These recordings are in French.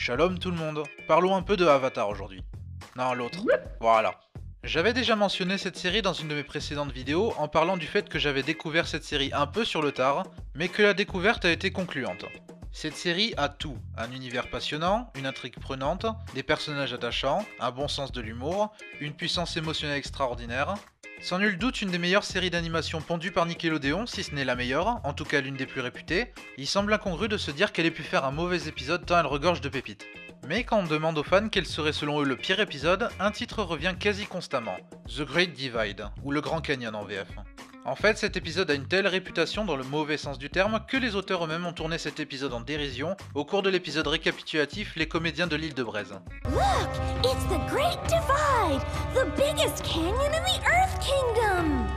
Shalom tout le monde, parlons un peu de Avatar aujourd'hui. Non, l'autre. Voilà. J'avais déjà mentionné cette série dans une de mes précédentes vidéos en parlant du fait que j'avais découvert cette série un peu sur le tard, mais que la découverte a été concluante. Cette série a tout, un univers passionnant, une intrigue prenante, des personnages attachants, un bon sens de l'humour, une puissance émotionnelle extraordinaire. Sans nul doute une des meilleures séries d'animation pondues par Nickelodeon, si ce n'est la meilleure, en tout cas l'une des plus réputées. Il semble incongru de se dire qu'elle ait pu faire un mauvais épisode tant elle regorge de pépites. Mais quand on demande aux fans quel serait selon eux le pire épisode, un titre revient quasi constamment, The Great Divide, ou Le Grand Canyon en VF. En fait, cet épisode a une telle réputation dans le mauvais sens du terme que les auteurs eux-mêmes ont tourné cet épisode en dérision au cours de l'épisode récapitulatif Les Comédiens de l'île de Braise. Look, it's the Great Divide, the biggest canyon in the Earth Kingdom.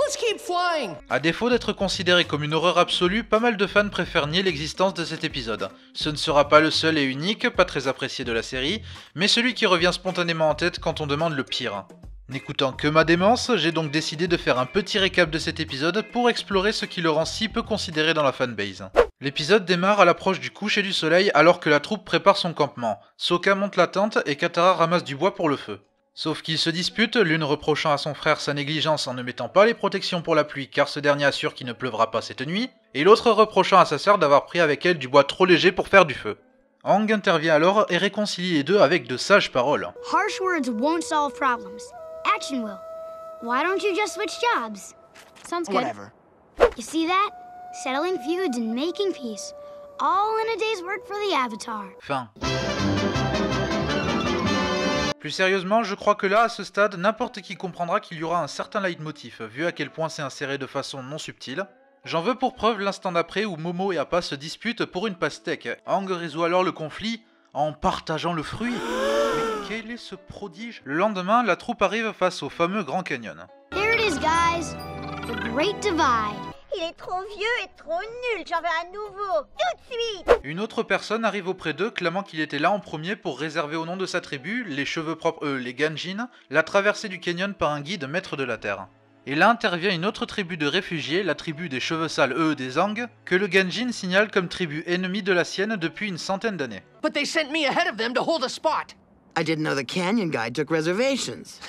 Let's keep flying. A défaut d'être considéré comme une horreur absolue, pas mal de fans préfèrent nier l'existence de cet épisode. Ce ne sera pas le seul et unique, pas très apprécié de la série, mais celui qui revient spontanément en tête quand on demande le pire. N'écoutant que ma démence, j'ai donc décidé de faire un petit récap de cet épisode pour explorer ce qui le rend si peu considéré dans la fanbase. L'épisode démarre à l'approche du coucher du soleil alors que la troupe prépare son campement. Sokka monte la tente et Katara ramasse du bois pour le feu. Sauf qu'ils se disputent, l'une reprochant à son frère sa négligence en ne mettant pas les protections pour la pluie car ce dernier assure qu'il ne pleuvra pas cette nuit, et l'autre reprochant à sa sœur d'avoir pris avec elle du bois trop léger pour faire du feu. Aang intervient alors et réconcilie les deux avec de sages paroles. Harsh words won't solve problems. Action will. Why don't you just switch jobs? Sounds good. Whatever. You see that? Settling feuds and making peace. All in a day's work for the Avatar. Fin. Plus sérieusement, je crois que là, à ce stade, n'importe qui comprendra qu'il y aura un certain leitmotiv, vu à quel point c'est inséré de façon non subtile. J'en veux pour preuve l'instant d'après où Momo et Appa se disputent pour une pastèque. Aang résout alors le conflit en partageant le fruit. Mais quel est ce prodige? Le lendemain, la troupe arrive face au fameux Grand Canyon. There it is, guys. The Great Divide. Il est trop vieux et trop nul, j'en veux un nouveau, tout de suite. Une autre personne arrive auprès d'eux clamant qu'il était là en premier pour réserver au nom de sa tribu, les cheveux propres les Ganjin, la traversée du canyon par un guide maître de la terre. Et là intervient une autre tribu de réfugiés, la tribu des cheveux sales des Aang, que le Ganjin signale comme tribu ennemie de la sienne depuis une centaine d'années. But they sent me ahead of them to hold a spot. I didn't know the Canyon Guide took reservations.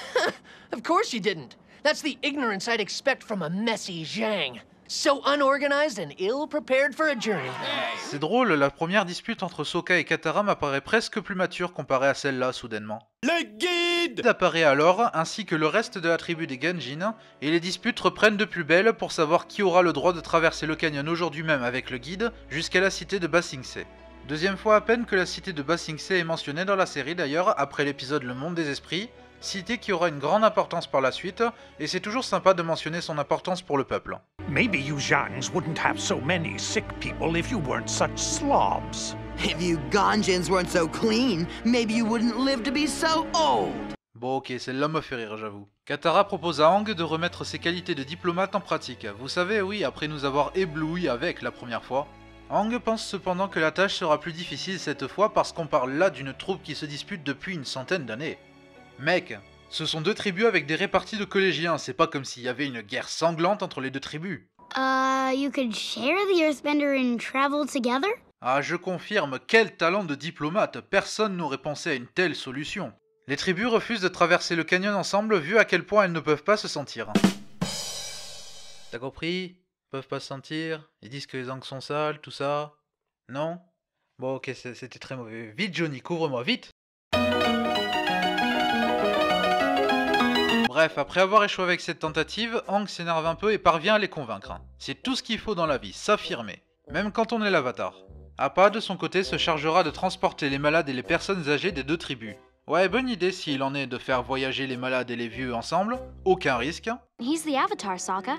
Of course you didn't. That's the ignorance I'd expect from a messy Zhang. So unorganized and ill-prepared for a journey. C'est drôle, la première dispute entre Sokka et Katara m'apparaît presque plus mature comparée à celle-là soudainement. Le guide Apparaît alors, ainsi que le reste de la tribu des Ganjin, et les disputes reprennent de plus belle pour savoir qui aura le droit de traverser le canyon aujourd'hui même avec le guide, jusqu'à la cité de Ba Sing Se. Deuxième fois à peine que la cité de Ba Sing Se est mentionnée dans la série d'ailleurs, après l'épisode Le Monde des Esprits, cité qui aura une grande importance par la suite, et c'est toujours sympa de mentionner son importance pour le peuple. Maybe you Zhangs wouldn't have so many sick people if you weren't such slobs. If you Ganjins weren't so clean, maybe you wouldn't live to be so old. Bon ok, celle-là me fait rire j'avoue. Katara propose à Aang de remettre ses qualités de diplomate en pratique. Vous savez, oui, après nous avoir ébloui avec la première fois. Aang pense cependant que la tâche sera plus difficile cette fois parce qu'on parle là d'une troupe qui se dispute depuis une centaine d'années. Mec, ce sont deux tribus avec des répartis de collégiens, c'est pas comme s'il y avait une guerre sanglante entre les deux tribus. You could share the Earthbender and travel together? Ah, je confirme, quel talent de diplomate, personne n'aurait pensé à une telle solution. Les tribus refusent de traverser le canyon ensemble vu à quel point elles ne peuvent pas se sentir. T'as compris? Ils peuvent pas se sentir, ils disent que les angles sont sales, tout ça. Non? Bon ok, c'était très mauvais. Vite Johnny, couvre-moi, vite! Bref, après avoir échoué avec cette tentative, Aang s'énerve un peu et parvient à les convaincre. C'est tout ce qu'il faut dans la vie, s'affirmer. Même quand on est l'avatar. Appa, de son côté, se chargera de transporter les malades et les personnes âgées des deux tribus. Ouais, bonne idée s'il en est de faire voyager les malades et les vieux ensemble, aucun risque. He's the Avatar, Sokka.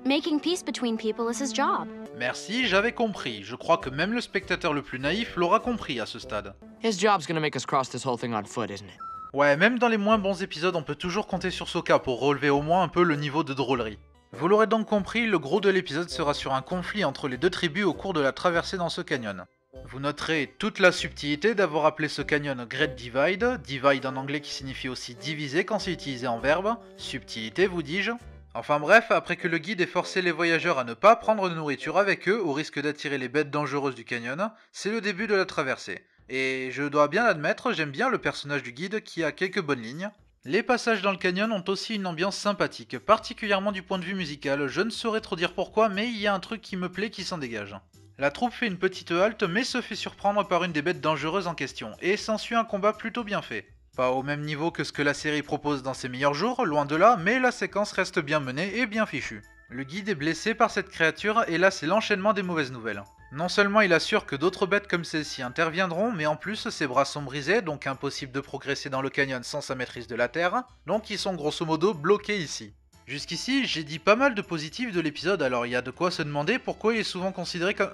Making peace between people is his job. Merci, j'avais compris. Je crois que même le spectateur le plus naïf l'aura compris à ce stade. His job's gonna make us cross this whole thing on foot, isn't it? Ouais, même dans les moins bons épisodes, on peut toujours compter sur Sokka pour relever au moins un peu le niveau de drôlerie. Vous l'aurez donc compris, le gros de l'épisode sera sur un conflit entre les deux tribus au cours de la traversée dans ce canyon. Vous noterez toute la subtilité d'avoir appelé ce canyon Great Divide, divide en anglais qui signifie aussi diviser quand c'est utilisé en verbe, subtilité vous dis-je. Enfin bref, après que le guide ait forcé les voyageurs à ne pas prendre de nourriture avec eux au risque d'attirer les bêtes dangereuses du canyon, c'est le début de la traversée. Et je dois bien l'admettre, j'aime bien le personnage du guide qui a quelques bonnes lignes. Les passages dans le canyon ont aussi une ambiance sympathique, particulièrement du point de vue musical, je ne saurais trop dire pourquoi, mais il y a un truc qui me plaît qui s'en dégage. La troupe fait une petite halte, mais se fait surprendre par une des bêtes dangereuses en question, et s'ensuit un combat plutôt bien fait. Pas au même niveau que ce que la série propose dans ses meilleurs jours, loin de là, mais la séquence reste bien menée et bien fichue. Le guide est blessé par cette créature, et là c'est l'enchaînement des mauvaises nouvelles. Non seulement il assure que d'autres bêtes comme celle-ci interviendront, mais en plus ses bras sont brisés, donc impossible de progresser dans le canyon sans sa maîtrise de la terre, donc ils sont grosso modo bloqués ici. Jusqu'ici, j'ai dit pas mal de positifs de l'épisode, alors il y a de quoi se demander pourquoi il est souvent considéré comme...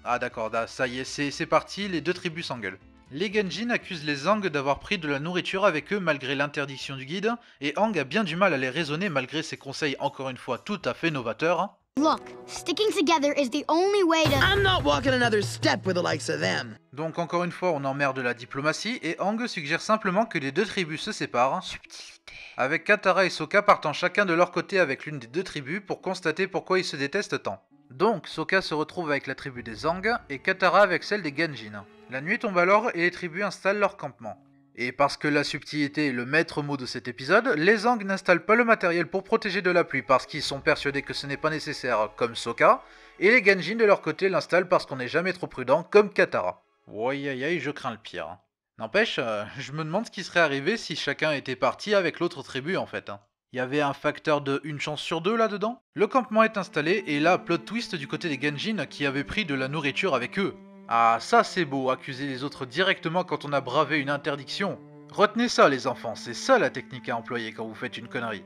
Ah d'accord, ça y est, c'est parti, les deux tribus s'engueulent. Les Genjin accusent les Aang d'avoir pris de la nourriture avec eux malgré l'interdiction du guide, et Aang a bien du mal à les raisonner malgré ses conseils encore une fois tout à fait novateurs. Look, sticking together is the only way to... I'm not walking another step with the likes of them. Donc encore une fois, on emmerde la diplomatie, et Aang suggère simplement que les deux tribus se séparent, subtilité, avec Katara et Sokka partant chacun de leur côté avec l'une des deux tribus pour constater pourquoi ils se détestent tant. Donc Sokka se retrouve avec la tribu des Aang, et Katara avec celle des Genjin. La nuit tombe alors et les tribus installent leur campement. Et parce que la subtilité est le maître mot de cet épisode, les Aang n'installent pas le matériel pour protéger de la pluie parce qu'ils sont persuadés que ce n'est pas nécessaire, comme Sokka, et les Genjin de leur côté l'installent parce qu'on n'est jamais trop prudent, comme Katara. Aïe aïe aïe, je crains le pire. N'empêche, je me demande ce qui serait arrivé si chacun était parti avec l'autre tribu en fait. Il y avait un facteur de 1 chance sur 2 là-dedans. Le campement est installé et là, plot twist du côté des Genjin qui avaient pris de la nourriture avec eux. Ah, ça c'est beau, accuser les autres directement quand on a bravé une interdiction. Retenez ça les enfants, c'est ça la technique à employer quand vous faites une connerie.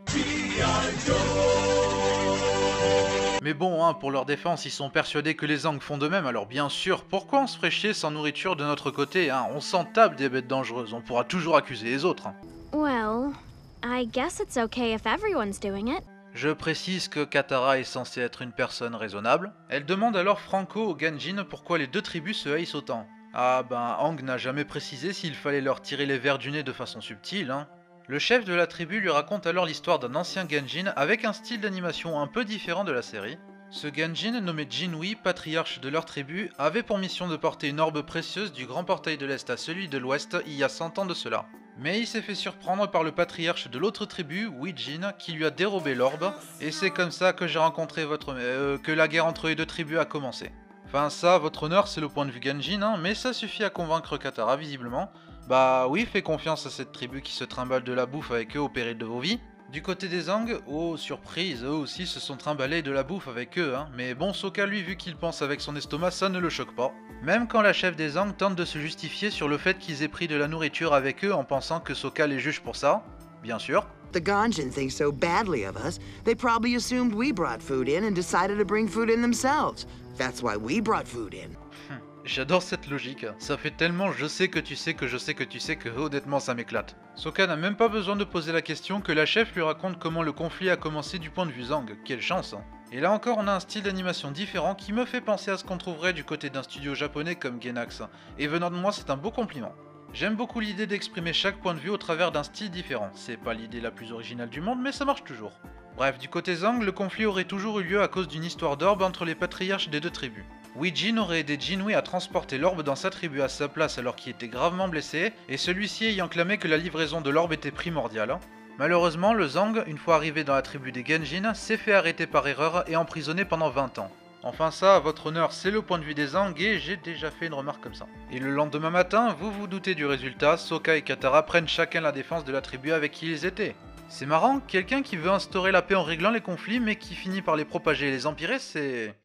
Mais bon, pour leur défense, ils sont persuadés que les Aang font de même, alors bien sûr, pourquoi on se ferait chier sans nourriture de notre côté, On s'en tape des bêtes dangereuses, on pourra toujours accuser les autres. Well, I guess it's okay if everyone's doing it. Je précise que Katara est censée être une personne raisonnable. Elle demande alors franco aux Genjin pourquoi les deux tribus se haïssent autant. Ah ben, Aang n'a jamais précisé s'il fallait leur tirer les vers du nez de façon subtile, Le chef de la tribu lui raconte alors l'histoire d'un ancien Genjin avec un style d'animation un peu différent de la série. Ce Genjin, nommé Jinwei, patriarche de leur tribu, avait pour mission de porter une orbe précieuse du grand portail de l'Est à celui de l'Ouest il y a 100 ans de cela. Mais il s'est fait surprendre par le patriarche de l'autre tribu, Wijin, qui lui a dérobé l'orbe, et c'est comme ça que j'ai rencontré que la guerre entre les deux tribus a commencé. Enfin ça, votre honneur, c'est le point de vue Genjin, mais ça suffit à convaincre Katara visiblement. Bah oui, fais confiance à cette tribu qui se trimballe de la bouffe avec eux au péril de vos vies. Du côté des Aang, oh surprise, eux aussi se sont trimballés de la bouffe avec eux, mais bon, Sokka lui, vu qu'il pense avec son estomac, ça ne le choque pas. Même quand la chef des Aang tente de se justifier sur le fait qu'ils aient pris de la nourriture avec eux en pensant que Sokka les juge pour ça, bien sûr. The Ganjin think so badly of us, they probably assumed we brought food in and decided to bring food in themselves. That's why we brought food in. J'adore cette logique, ça fait tellement je sais que tu sais que je sais que tu sais que honnêtement ça m'éclate. Sokka n'a même pas besoin de poser la question que la chef lui raconte comment le conflit a commencé du point de vue Aang, quelle chance. Et là encore on a un style d'animation différent qui me fait penser à ce qu'on trouverait du côté d'un studio japonais comme Gainax, et venant de moi c'est un beau compliment. J'aime beaucoup l'idée d'exprimer chaque point de vue au travers d'un style différent, c'est pas l'idée la plus originale du monde mais ça marche toujours. Bref, du côté Aang, le conflit aurait toujours eu lieu à cause d'une histoire d'orbe entre les patriarches des deux tribus. Wijin aurait aidé Jinwei à transporter l'orbe dans sa tribu à sa place alors qu'il était gravement blessé, et celui-ci ayant clamé que la livraison de l'orbe était primordiale. Malheureusement, le Zhang, une fois arrivé dans la tribu des Genjin, s'est fait arrêter par erreur et emprisonné pendant 20 ans. Enfin ça, à votre honneur, c'est le point de vue des Aang et j'ai déjà fait une remarque comme ça. Et le lendemain matin, vous vous doutez du résultat, Sokka et Katara prennent chacun la défense de la tribu avec qui ils étaient. C'est marrant, quelqu'un qui veut instaurer la paix en réglant les conflits mais qui finit par les propager et les empirer, c'est...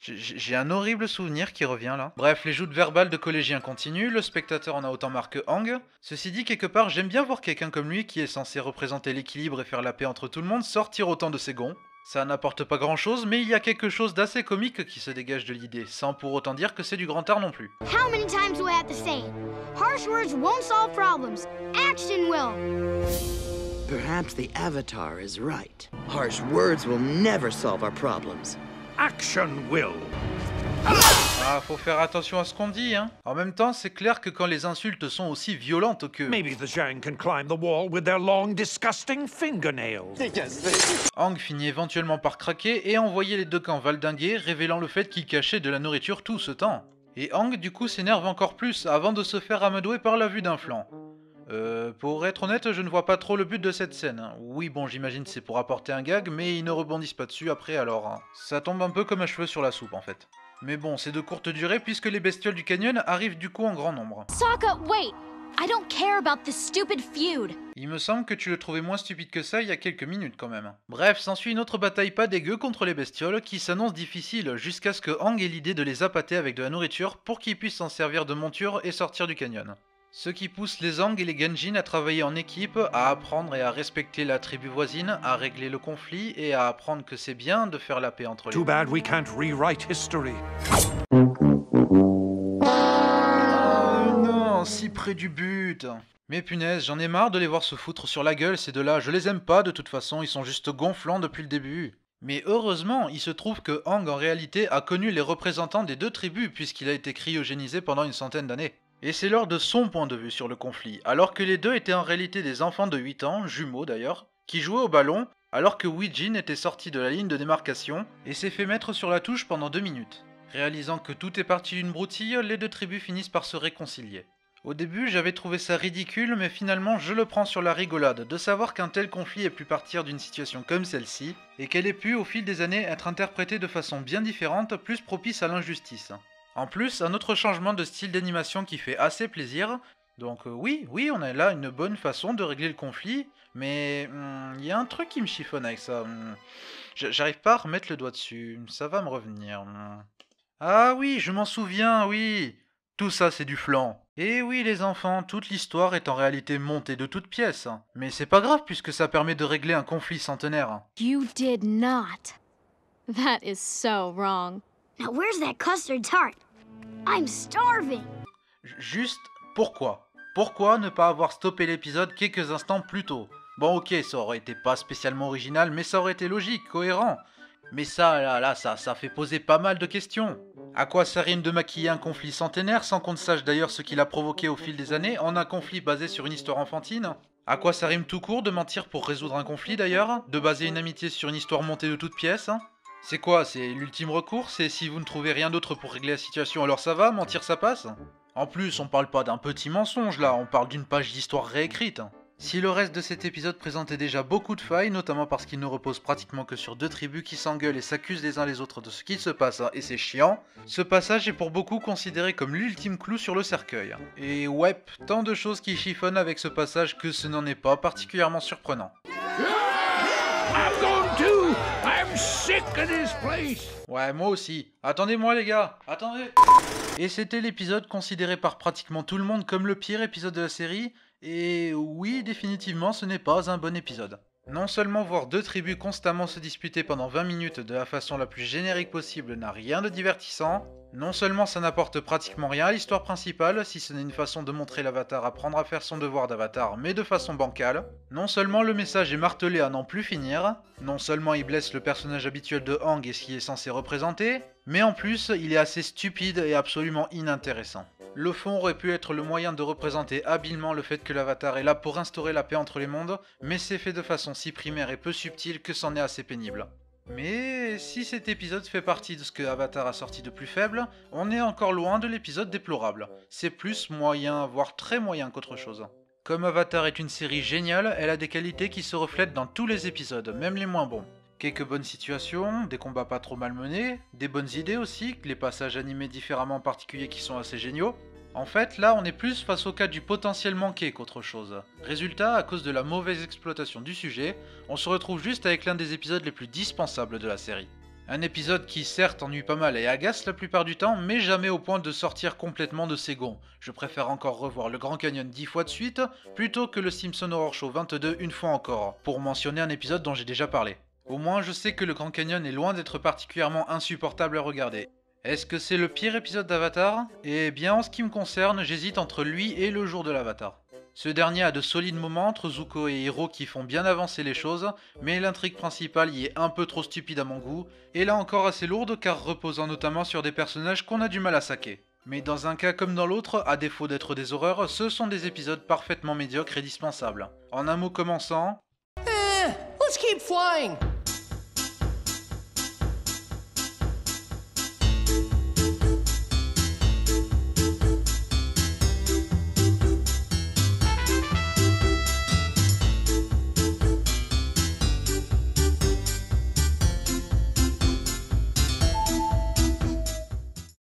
J'ai un horrible souvenir qui revient là. Bref, les joutes verbales de collégiens continuent, le spectateur en a autant marre que Aang. Ceci dit, quelque part, j'aime bien voir quelqu'un comme lui, qui est censé représenter l'équilibre et faire la paix entre tout le monde, sortir autant de ses gonds. Ça n'apporte pas grand chose, mais il y a quelque chose d'assez comique qui se dégage de l'idée, sans pour autant dire que c'est du grand art non plus. How many times do I have to say it? Harsh words won't solve problems. Action will. Perhaps the Avatar is right. Harsh words will never solve our problems. Action will. Ah, faut faire attention à ce qu'on dit, hein. En même temps, c'est clair que quand les insultes sont aussi violentes que... Maybe the Zhang can climb the wall with their long, disgusting fingernails. Aang finit éventuellement par craquer et envoyer les deux camps valdinguer, révélant le fait qu'il cachait de la nourriture tout ce temps. Et Aang du coup s'énerve encore plus avant de se faire amadouer par la vue d'un flanc. Pour être honnête, je ne vois pas trop le but de cette scène. Oui, bon, j'imagine c'est pour apporter un gag, mais ils ne rebondissent pas dessus après alors. Hein. Ça tombe un peu comme un cheveu sur la soupe en fait. Mais bon, c'est de courte durée puisque les bestioles du canyon arrivent du coup en grand nombre. Sokka, wait! I don't care about this stupid feud. Il me semble que tu le trouvais moins stupide que ça il y a quelques minutes quand même. Bref, s'ensuit une autre bataille pas dégueu contre les bestioles qui s'annonce difficile jusqu'à ce que Aang ait l'idée de les appâter avec de la nourriture pour qu'ils puissent s'en servir de monture et sortir du canyon. Ce qui pousse les Aang et les Genjin à travailler en équipe, à apprendre et à respecter la tribu voisine, à régler le conflit et à apprendre que c'est bien de faire la paix entre les Too bad we can't rewrite history. Non, si près du but. Mais punaise, j'en ai marre de les voir se foutre sur la gueule, ces deux-là. Je les aime pas de toute façon, ils sont juste gonflants depuis le début. Mais heureusement, il se trouve que Aang en réalité a connu les représentants des deux tribus puisqu'il a été cryogénisé pendant une centaine d'années. Et c'est lors de son point de vue sur le conflit, alors que les deux étaient en réalité des enfants de 8 ans, jumeaux d'ailleurs, qui jouaient au ballon, alors que Weijin était sorti de la ligne de démarcation et s'est fait mettre sur la touche pendant 2 minutes. Réalisant que tout est parti d'une broutille, les deux tribus finissent par se réconcilier. Au début, j'avais trouvé ça ridicule, mais finalement je le prends sur la rigolade, de savoir qu'un tel conflit ait pu partir d'une situation comme celle-ci, et qu'elle ait pu au fil des années être interprétée de façon bien différente, plus propice à l'injustice. En plus, un autre changement de style d'animation qui fait assez plaisir. Donc oui, on a là une bonne façon de régler le conflit, mais il y a un truc qui me chiffonne avec ça. J'arrive pas à remettre le doigt dessus, ça va me revenir. Ah oui, je m'en souviens, oui. Tout ça c'est du flan. Et oui les enfants, toute l'histoire est en réalité montée de toutes pièces. Mais c'est pas grave puisque ça permet de régler un conflit centenaire. You did not. That is so wrong. Now where's that custard tart? I'm starving. Juste, pourquoi? Pourquoi ne pas avoir stoppé l'épisode quelques instants plus tôt? Bon ok, ça aurait été pas spécialement original, mais ça aurait été logique, cohérent. Mais ça, ça fait poser pas mal de questions. À quoi ça rime de maquiller un conflit centenaire sans qu'on ne sache d'ailleurs ce qu'il a provoqué au fil des années en un conflit basé sur une histoire enfantine? À quoi ça rime tout court de mentir pour résoudre un conflit d'ailleurs? De baser une amitié sur une histoire montée de toutes pièces? C'est quoi? C'est l'ultime recours? C'est si vous ne trouvez rien d'autre pour régler la situation alors ça va? Mentir ça passe? En plus, on parle pas d'un petit mensonge là, on parle d'une page d'histoire réécrite. Si le reste de cet épisode présentait déjà beaucoup de failles, notamment parce qu'il ne repose pratiquement que sur deux tribus qui s'engueulent et s'accusent les uns les autres de ce qu'il se passe, et c'est chiant, ce passage est pour beaucoup considéré comme l'ultime clou sur le cercueil. Et ouais, tant de choses qui chiffonnent avec ce passage que ce n'en est pas particulièrement surprenant. I'm going to! I'm sick of this place! Ouais, moi aussi. Attendez-moi les gars, attendez. Et c'était l'épisode considéré par pratiquement tout le monde comme le pire épisode de la série, et oui, définitivement, ce n'est pas un bon épisode. Non seulement voir deux tribus constamment se disputer pendant 20 minutes de la façon la plus générique possible n'a rien de divertissant, non seulement ça n'apporte pratiquement rien à l'histoire principale, si ce n'est une façon de montrer l'avatar apprendre à faire son devoir d'avatar mais de façon bancale, non seulement le message est martelé à n'en plus finir, non seulement il blesse le personnage habituel de Aang et ce qu'il est censé représenter, mais en plus il est assez stupide et absolument inintéressant. Le fond aurait pu être le moyen de représenter habilement le fait que l'avatar est là pour instaurer la paix entre les mondes, mais c'est fait de façon si primaire et peu subtile que c'en est assez pénible. Mais si cet épisode fait partie de ce que Avatar a sorti de plus faible, on est encore loin de l'épisode déplorable. C'est plus moyen, voire très moyen qu'autre chose. Comme Avatar est une série géniale, elle a des qualités qui se reflètent dans tous les épisodes, même les moins bons. Quelques bonnes situations, des combats pas trop mal menés, des bonnes idées aussi, les passages animés différemment particuliers qui sont assez géniaux. En fait, là on est plus face au cas du potentiel manqué qu'autre chose. Résultat, à cause de la mauvaise exploitation du sujet, on se retrouve juste avec l'un des épisodes les plus dispensables de la série. Un épisode qui certes ennuie pas mal et agace la plupart du temps, mais jamais au point de sortir complètement de ses gonds. Je préfère encore revoir le Grand Canyon 10 fois de suite, plutôt que le Simpson Horror Show 22 une fois encore, pour mentionner un épisode dont j'ai déjà parlé. Au moins je sais que le Grand Canyon est loin d'être particulièrement insupportable à regarder. Est-ce que c'est le pire épisode d'Avatar? Eh bien en ce qui me concerne, j'hésite entre lui et le jour de l'Avatar. Ce dernier a de solides moments entre Zuko et Hiro qui font bien avancer les choses, mais l'intrigue principale y est un peu trop stupide à mon goût, et là encore assez lourde car reposant notamment sur des personnages qu'on a du mal à saquer. Mais dans un cas comme dans l'autre, à défaut d'être des horreurs, ce sont des épisodes parfaitement médiocres et dispensables. En un mot commençant... Let's keep flying.